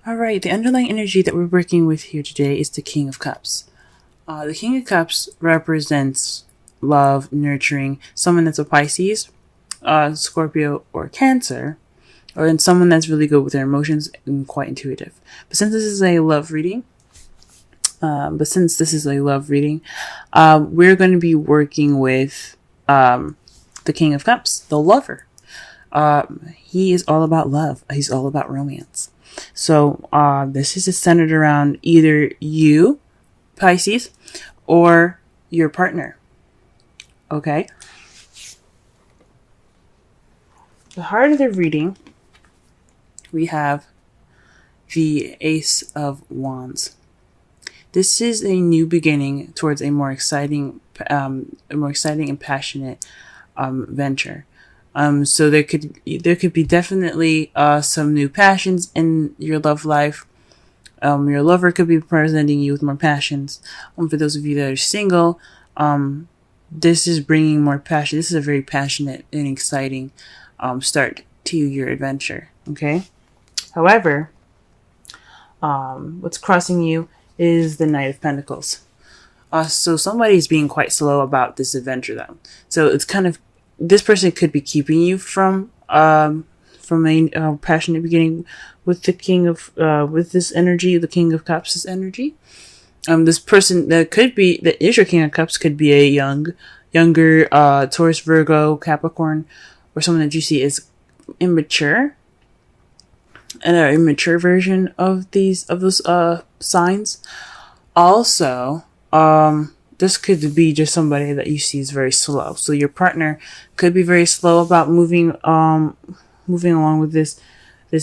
All right, the underlying energy that we're working with here today is the King of Cups. The King of Cups represents love, nurturing, someone that's a Pisces, Scorpio, or Cancer, or in someone that's really good with their emotions and quite intuitive. But since this is a love reading, we're going to be working with the King of Cups, the lover. He is all about love. He's all about romance. So this is centered around either you, Pisces, or your partner. Okay? The heart of the reading, we have the Ace of Wands. This is a new beginning towards a more exciting and passionate venture. So there could be definitely some new passions in your love life. Your lover could be presenting you with more passions. For those of you that are single, this is bringing more passion. This is a very passionate and exciting start to your adventure. Okay. However, what's crossing you is the Knight of Pentacles. So somebody's being quite slow about this adventure, though. So it's kind of, this person could be keeping you from a passionate beginning with the King of with this energy, the King of Cups' energy. This person that is your King of Cups could be a younger Taurus, Virgo, Capricorn, or someone that you see is immature, an immature version of those signs. Also, this could be just somebody that you see is very slow. So your partner could be very slow about moving along with this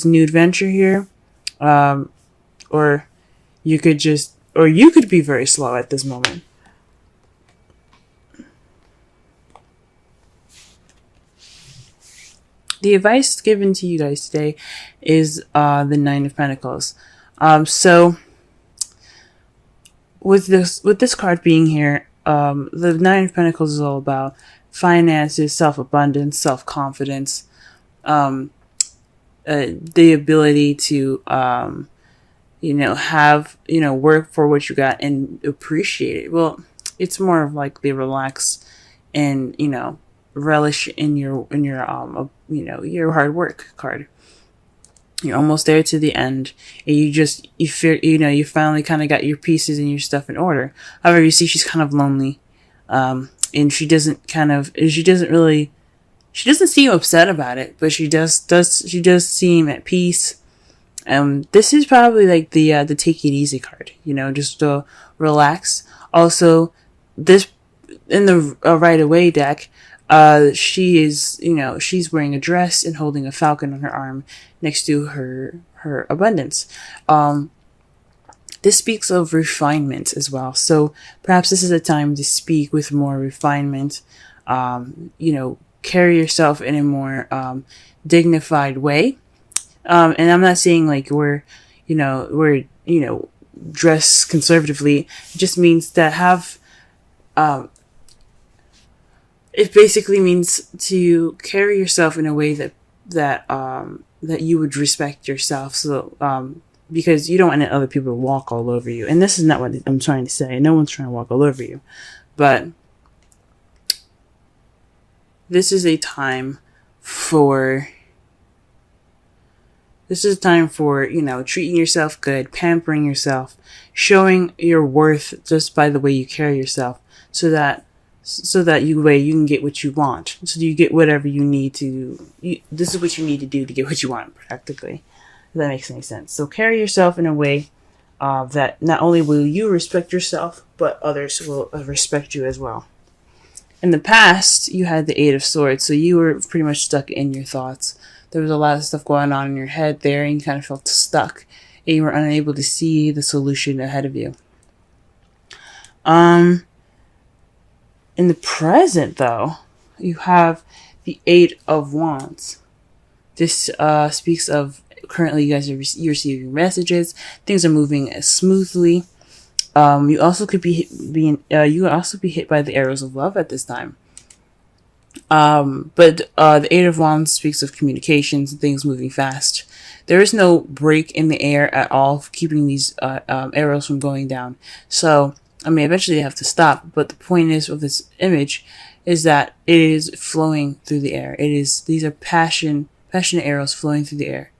new adventure here, or you could be very slow at this moment. The advice given to you guys today is the Nine of Pentacles. So with this card being here, the Nine of Pentacles is all about finances, self-abundance, self-confidence, the ability to work for what you got and appreciate it. Well, it's more of like they relax and relish in your hard work card. You're almost there to the end, and you finally kind of got your pieces and your stuff in order. However, you see she's kind of lonely, and she doesn't seem upset about it, but she does seem at peace. This is probably like the take it easy card, just to relax. Also, this in the right away deck, she's wearing a dress and holding a falcon on her arm next to her abundance. This speaks of refinement as well. So perhaps this is a time to speak with more refinement. Carry yourself in a more dignified way. And I'm not saying like we're dress conservatively. It just means to have, it basically means to carry yourself in a way that you would respect yourself. So, because you don't want other people to walk all over you. And this is not what I'm trying to say. No one's trying to walk all over you. But this is a time for treating yourself good, pampering yourself, showing your worth just by the way you carry yourself, so that you can get what you want. So you get whatever you need to. This is what you need to do to get what you want, practically. If that makes any sense. So carry yourself in a way that not only will you respect yourself, but others will respect you as well. In the past, you had the Eight of Swords, so you were pretty much stuck in your thoughts. There was a lot of stuff going on in your head there, and you kind of felt stuck, and you were unable to see the solution ahead of you. In the present, though, you have the Eight of Wands. This speaks of currently you guys you're receiving messages. Things are moving smoothly. You also could be hit by the arrows of love at this time. But the Eight of Wands speaks of communications and things moving fast, there is no break in the air at all, keeping these arrows from going down. So, I mean, eventually they have to stop. But the point is of this image is that it is flowing through the air. These are passionate arrows flowing through the air,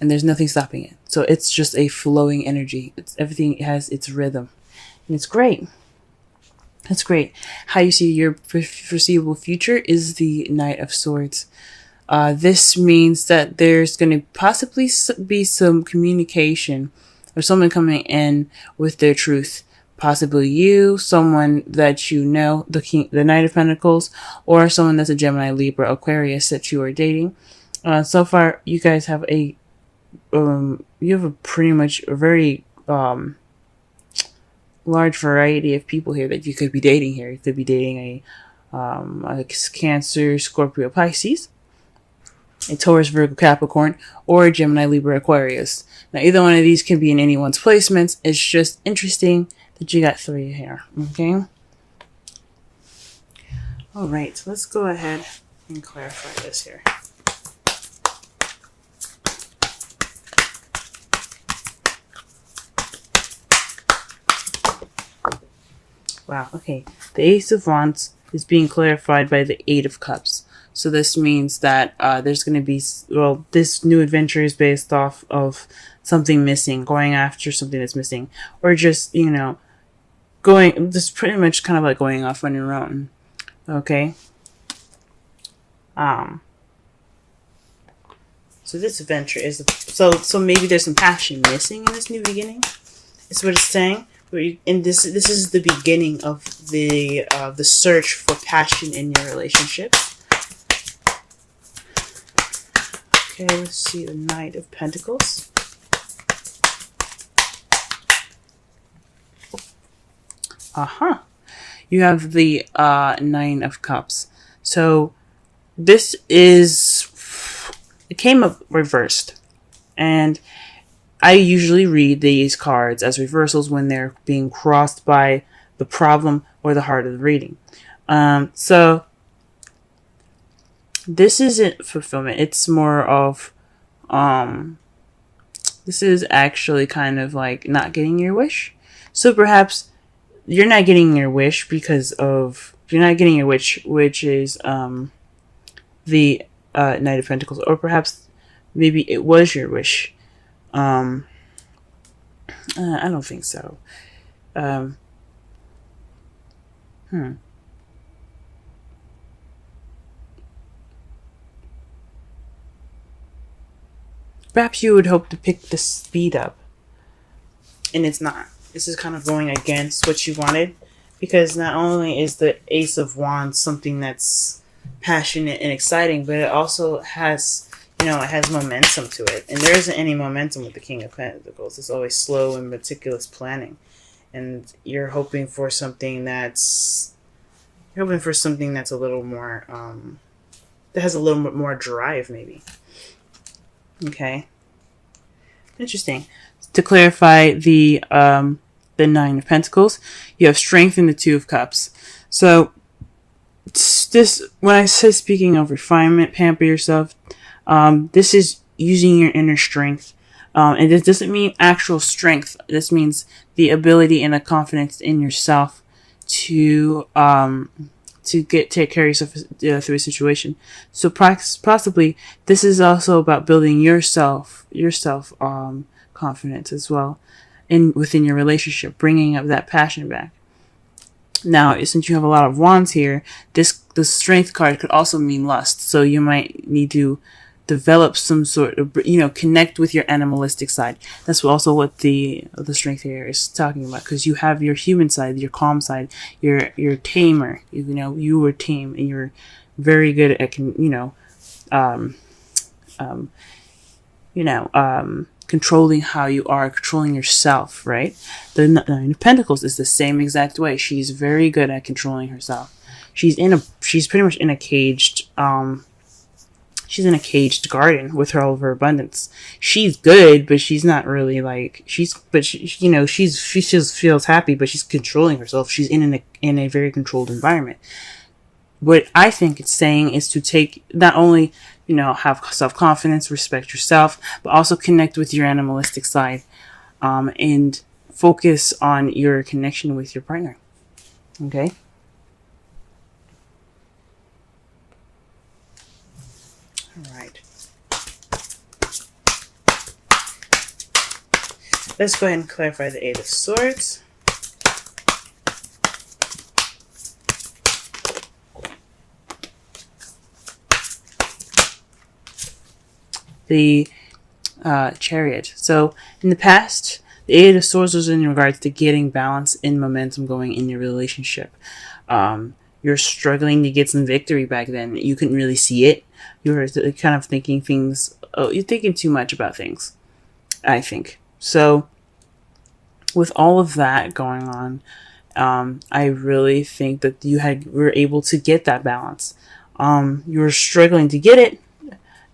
and there's nothing stopping it. So it's just a flowing energy. Everything has its rhythm, and it's great. That's great. How you see your foreseeable future is the Knight of Swords. This means that there's going to possibly be some communication or someone coming in with their truth. Possibly you, someone that you know, the Knight of Pentacles, or someone that's a Gemini, Libra, Aquarius that you are dating. So far, you guys have pretty much a very large variety of people here that you could be dating here. You could be dating a Cancer, Scorpio, Pisces, a Taurus, Virgo, Capricorn, or a Gemini, Libra, Aquarius. Now, either one of these can be in anyone's placements. It's just interesting that you got 3 here. Okay. All right. So let's go ahead and clarify this here. Wow. Okay. The Ace of Wands is being clarified by the 8 of Cups. So this means that there's going to be, well, this new adventure is based off of something missing, going after something that's missing, or just, you know, just pretty much kind of like going off on your own. Okay. So this adventure is, so maybe there's some passion missing in this new beginning. Is what it's saying. And this is the beginning of the search for passion in your relationships. Okay, let's see the Knight of Pentacles. You have the 9 of Cups. So this it came up reversed, and I usually read these cards as reversals when they're being crossed by the problem or the heart of the reading. So this isn't fulfillment. It's more of, this is actually kind of like not getting your wish. So perhaps you're not getting your wish because of, you're not getting your wish, which is, the, Knight of Pentacles, or perhaps maybe it was your wish. I don't think so. Perhaps you would hope to pick the speed up, and it's not. This is kind of going against what you wanted, because not only is the Ace of Wands something that's passionate and exciting, but it also has, you know, it has momentum to it. And there isn't any momentum with the King of Pentacles. It's always slow and meticulous planning. And you're hoping for something that's, a little more, that has a little bit more drive, maybe. Okay. Interesting. To clarify the 9 of Pentacles, you have strength in the 2 of Cups. So this, when I say speaking of refinement, pamper yourself, this is using your inner strength. And this doesn't mean actual strength. This means the ability and the confidence in yourself to take care of yourself through a situation. So possibly this is also about building yourself confidence as well, within your relationship, bringing up that passion back. Now, since you have a lot of wands here, the strength card could also mean lust. So you might need to develop some sort of, connect with your animalistic side. That's also what the strength here is talking about, because you have your human side, your calm side, your tamer. You were tame, and you're very good at controlling how you are, controlling yourself, right? The 9 of Pentacles is the same exact way. She's very good at controlling herself. She's pretty much in a caged, she's in a caged garden with all of her abundance. She's good, but she's not really like, she just feels happy, but she's controlling herself. She's in a very controlled environment. What I think it's saying is to take, not only you know, have self-confidence, respect yourself, but also connect with your animalistic side, and focus on your connection with your partner. Okay. All right. Let's go ahead and clarify the Eight of Swords. The Chariot. So in the past, the Eight of Swords was in regards to getting balance and momentum going in your relationship. You're struggling to get some victory back then. You couldn't really see it. You were kind of thinking things. Oh, you're thinking too much about things, I think. So with all of that going on, I really think that were able to get that balance. You were struggling to get it.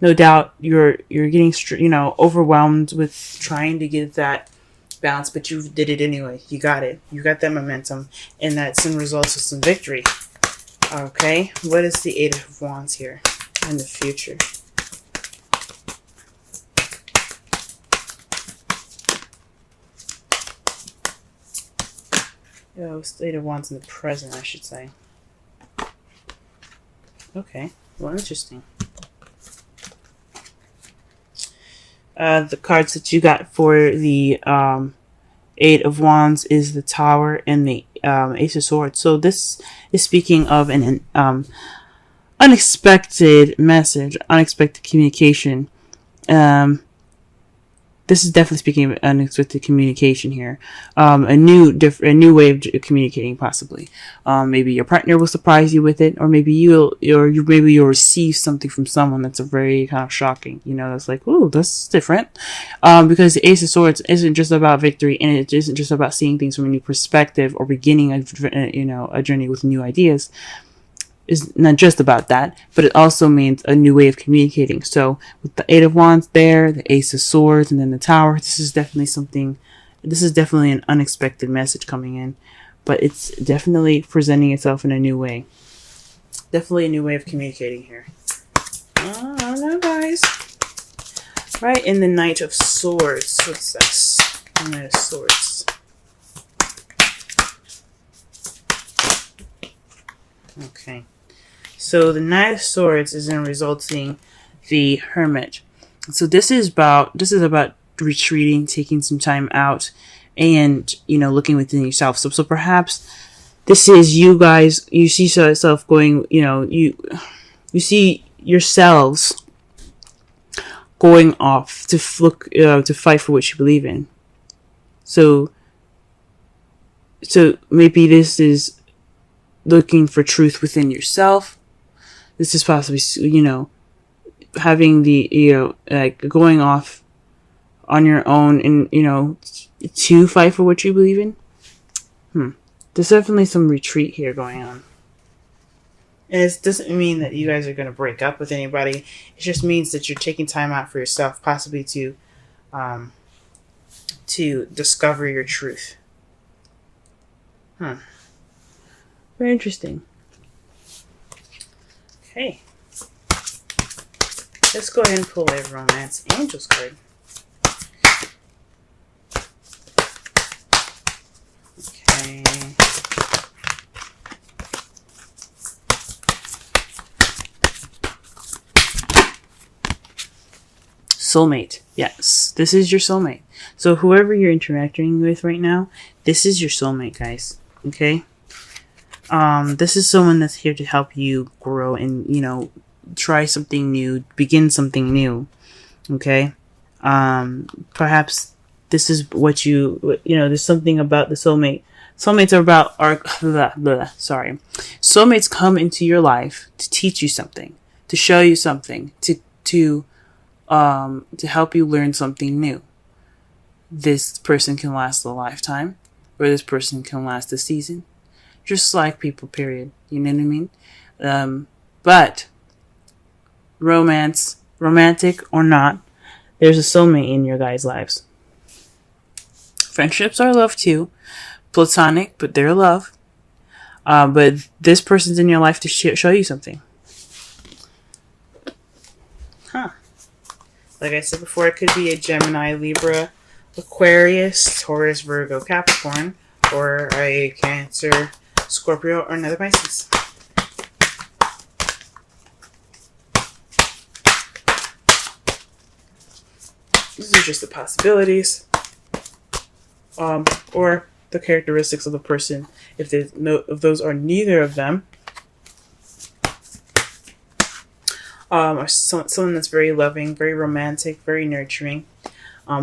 No doubt you're getting, you know, overwhelmed with trying to get that balance, but you did it anyway. You got it. You got that momentum, and that's in results of some victory. Okay, what is the Eight of Wands here in the future? Oh, Eight of Wands in the present, I should say. Okay, well, interesting. The cards that you got for the Eight of Wands is the Tower and the Ace of Swords. So this is speaking of an unexpected message, unexpected communication. This is definitely speaking of unexpected communication here. A new way of communicating, possibly. Maybe your partner will surprise you with it, or maybe you'll receive something from someone that's a very kind of shocking. You know, that's like, ooh, that's different. Because the Ace of Swords isn't just about victory, and it isn't just about seeing things from a new perspective or beginning a journey with new ideas. Is not just about that, but it also means a new way of communicating. So with the Eight of Wands there, the Ace of Swords, and then the Tower, this is definitely an unexpected message coming in, but it's definitely presenting itself in a new way. Definitely a new way of communicating here. I don't know, guys. Right, in the Knight of Swords. What's this? The Knight of Swords. Okay. So the Knight of Swords is in resulting the Hermit. So this is about retreating, taking some time out, and, you know, looking within yourself. So perhaps this is you guys. You see yourself going. You know, you see yourselves going off to to fight for what you believe in. So maybe this is looking for truth within yourself. This is possibly, you know, having the, you know, like going off on your own and, you know, to fight for what you believe in. There's definitely some retreat here going on. And it doesn't mean that you guys are going to break up with anybody. It just means that you're taking time out for yourself, possibly to discover your truth. Very interesting. Okay. Let's go ahead and pull a Romance Angels card. Okay. Soulmate. Yes, this is your soulmate. So whoever you're interacting with right now, this is your soulmate, guys. Okay? This is someone that's here to help you grow and, you know, try something new, begin something new. Okay? Perhaps this is what you know, there's something about the soulmate. Soulmates are about Soulmates come into your life to teach you something, to show you something, to help you learn something new. This person can last a lifetime, or this person can last a season. Just like people, period. You know what I mean? But romantic or not, there's a soulmate in your guys' lives. Friendships are love too. Platonic, but they're love. But this person's in your life to show you something. Like I said before, it could be a Gemini, Libra, Aquarius, Taurus, Virgo, Capricorn, or a Cancer, Scorpio, or another Pisces. These are just the possibilities, or the characteristics of the person. If those are neither of them, or someone that's very loving, very romantic, very nurturing.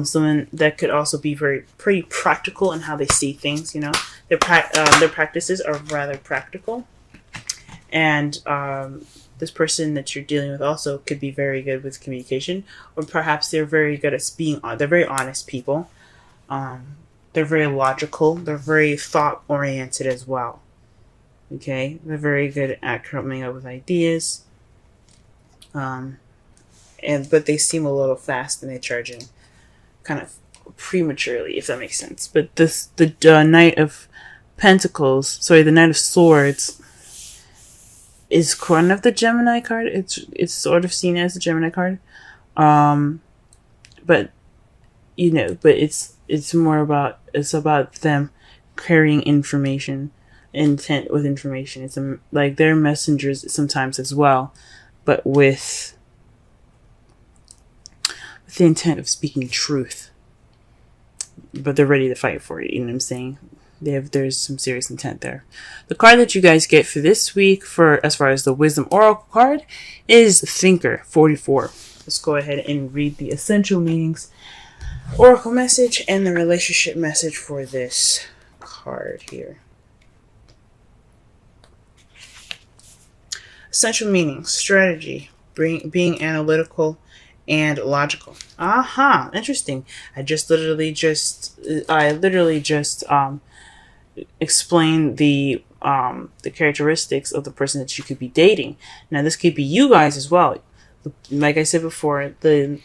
Someone that could also be pretty practical in how they see things. You know, their practices are rather practical, and this person that you're dealing with also could be very good with communication, or perhaps they're very good at they're very honest people. They're very logical. They're very thought oriented as well. Okay, they're very good at coming up with ideas. But they seem a little fast and they charge in kind of prematurely, if that makes sense. But the Knight of Pentacles, the Knight of Swords, is kind of the Gemini card. It's sort of seen as a Gemini card, but it's more about them carrying information, intent with information. It's like they're messengers sometimes as well, but with the intent of speaking truth. But they're ready to fight for it. You know what I'm saying? There's some serious intent there. The card that you guys get for this week, as far as the Wisdom Oracle card, is Thinker 44. Let's go ahead and read the essential meanings, Oracle message, and the relationship message for this card here. Essential meanings: strategy, being analytical and logical. Interesting. I literally just explain the characteristics of the person that you could be dating. Now, this could be you guys as well. Like I said before, the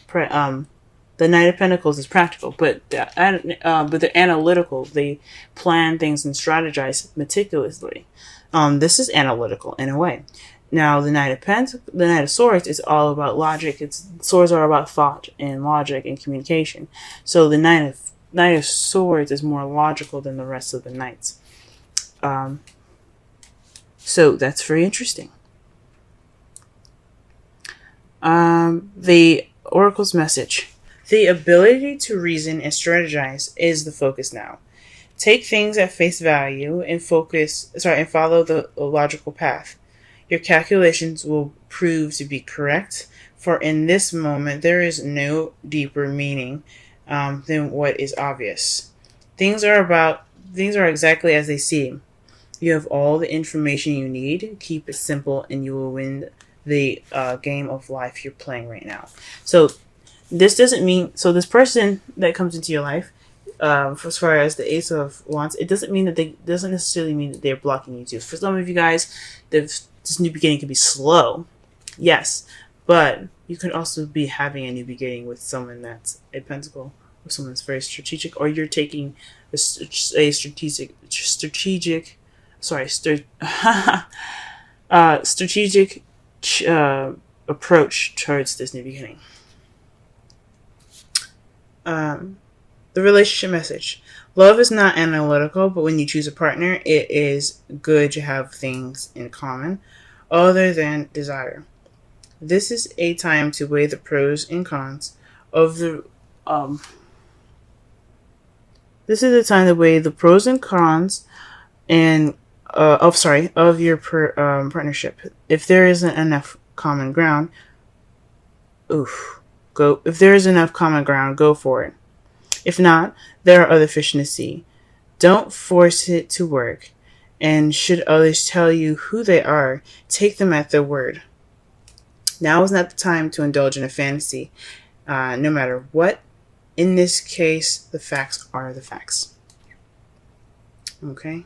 Knight of Pentacles is practical, but they're analytical. They plan things and strategize meticulously. This is analytical in a way. Now, the Knight of Swords is all about logic. Swords are about thought and logic and communication. So the Knight of Swords is more logical than the rest of the knights. So that's very interesting. The Oracle's message: the ability to reason and strategize is the focus now. Take things at face value and follow the logical path. Your calculations will prove to be correct, for in this moment there is no deeper meaning than what is obvious. Things are exactly as they seem. You have all the information you need. Keep it simple and you will win the game of life you're playing right now. So this doesn't mean, this person that comes into your life, as far as the Ace of Wands, it doesn't necessarily mean that they're blocking you too. For some of you guys, this new beginning can be slow, yes, but you could also be having a new beginning with someone that's a Pentacle, or someone that's very strategic, or you're taking a strategic approach towards this new beginning. The relationship message: love is not analytical, but when you choose a partner, it is good to have things in common other than desire. This is a time to weigh the pros and cons of the This is a time to weigh the pros and cons of your partnership. If there isn't enough common ground, go for it. If not, there are other fish in the sea. Don't force it to work. And should others tell you who they are, take them at their word. Now is not the time to indulge in a fantasy, no matter what. In this case, the facts are the facts. Okay?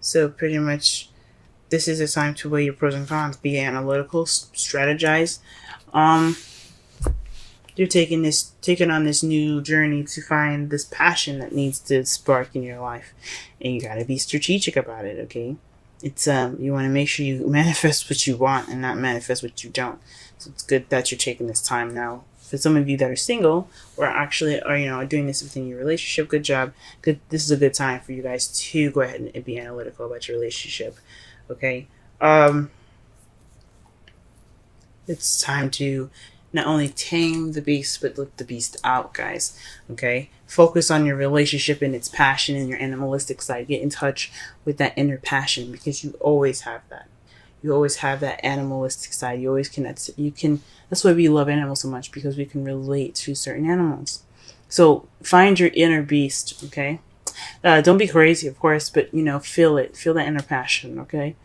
So pretty much, this is a time to weigh your pros and cons. Be analytical, strategize. You're taking on this new journey to find this passion that needs to spark in your life, and you gotta be strategic about it. Okay, It's you want to make sure you manifest what you want and not manifest what you don't. So it's good that you're taking this time now. For some of you that are single or actually are doing this within your relationship, good job. Good. This is a good time for you guys to go ahead and be analytical about your relationship. Okay. It's time to not only tame the beast, but let the beast out, guys. Okay? Focus on your relationship and its passion and your animalistic side. Get in touch with that inner passion, because you always have that. You always have that animalistic side. You always connect. That's why we love animals so much, because we can relate to certain animals. So find your inner beast, okay? Don't be crazy, of course, but feel it. Feel that inner passion, okay?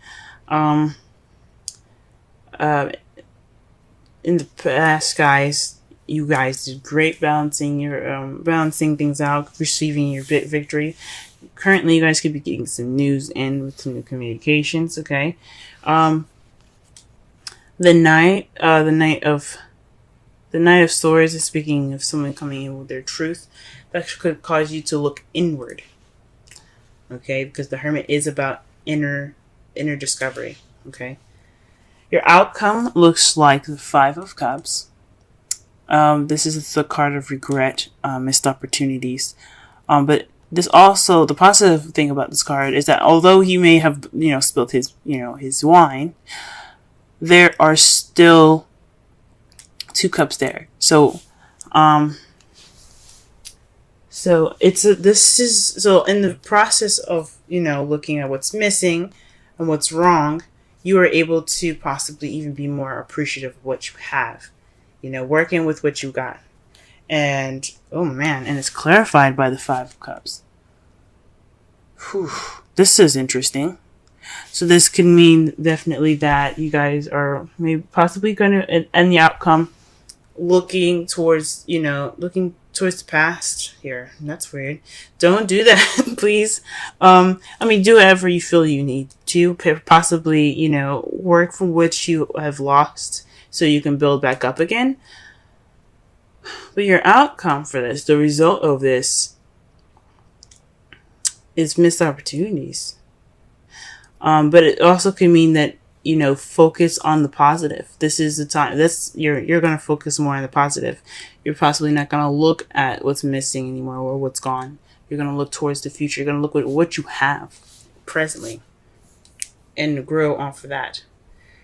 In the past, guys, you guys did great balancing things out, receiving your victory. Currently, you guys could be getting some news in with some new communications. Okay, the Knight of Swords is speaking of someone coming in with their truth. That could cause you to look inward. Okay, because the Hermit is about inner discovery. Okay. Your outcome looks like the Five of Cups. This is the card of regret, missed opportunities. But this also, the positive thing about this card is that although he may have, spilled his wine, there are still 2 cups there. So in the process of, looking at what's missing and what's wrong, you are able to possibly even be more appreciative of what you have, working with what you got. And, oh man, and it's clarified by the 5 of Cups. Whew. This is interesting. So this could mean definitely that you guys are maybe possibly going to end the outcome looking towards the past here. That's weird. Don't do that, please. Do whatever you feel you need to. Possibly, work for what you have lost so you can build back up again. But your outcome for this, the result of this, is missed opportunities. But it also can mean that, focus on the positive. This is the time. You're going to focus more on the positive. You're possibly not going to look at what's missing anymore or what's gone. You're going to look towards the future. You're going to look at what you have presently and grow off of that.